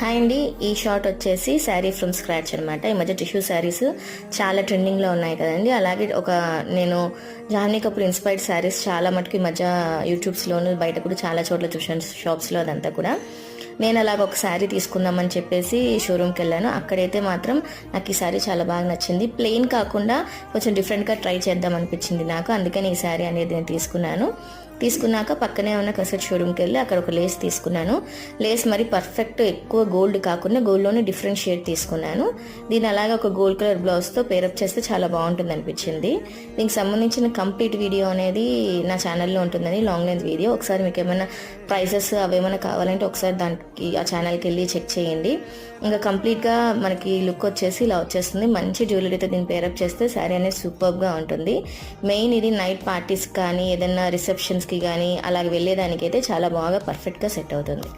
Hi అండి, ఈ short వచ్చేసి శారీ ఫ్రమ్ స్క్రాచ్ అనమాట. ఈ మధ్య టిష్యూ శారీస్ చాలా ట్రెండింగ్లో ఉన్నాయి కదండి. అలాగే నేను జాహ్నవి కపూర్ ఇన్స్పైర్డ్ శారీస్ చాలా మటుకు ఈ మధ్య యూట్యూబ్స్లోను బయట కూడా చాలా చోట్ల చూసాను, షాప్స్లో అదంతా కూడా. నేను అలాగ ఒక శారీ తీసుకుందామని చెప్పేసి షోరూమ్కి వెళ్ళాను. అక్కడైతే మాత్రం నాకు ఈ శారీ చాలా బాగా నచ్చింది. ప్లెయిన్ కాకుండా కొంచెం డిఫరెంట్గా ట్రై చేద్దాం అనిపించింది నాకు. అందుకని ఈ శారీ అనేది నేను తీసుకున్నాక పక్కనే ఉన్న కసెట్ షోరూమ్కి వెళ్ళి అక్కడ ఒక లేస్ తీసుకున్నాను. లేస్ మరి పర్ఫెక్ట్ ఎక్కువ గోల్డ్ కాకుండా గోల్డ్లోనే డిఫరెంట్ షేడ్ తీసుకున్నాను. దీని అలాగే ఒక గోల్డ్ కలర్ బ్లౌజ్తో పేరప్ చేస్తే చాలా బాగుంటుంది అనిపించింది. దీనికి సంబంధించిన కంప్లీట్ వీడియో అనేది నా ఛానల్లో ఉంటుందని, లాంగ్ లెంత్ వీడియో. ఒకసారి మీకు ఏమైనా ప్రైసెస్ అవేమైనా కావాలంటే ఒకసారి దానికి ఆ ఛానల్కి వెళ్ళి చెక్ చేయండి. ఇంకా కంప్లీట్గా మనకి లుక్ వచ్చేసి ఇలా వచ్చేస్తుంది. మంచి జ్యువెలరీతో దీన్ని పేరప్ చేస్తే శారీ అనేది సూపర్గా ఉంటుంది. మెయిన్ ఇది నైట్ పార్టీస్ కానీ ఏదైనా రిసెప్షన్స్కి కానీ అలాగే వెళ్ళేదానికైతే చాలా బాగా పర్ఫెక్ట్గా సెట్ అవుతుంది.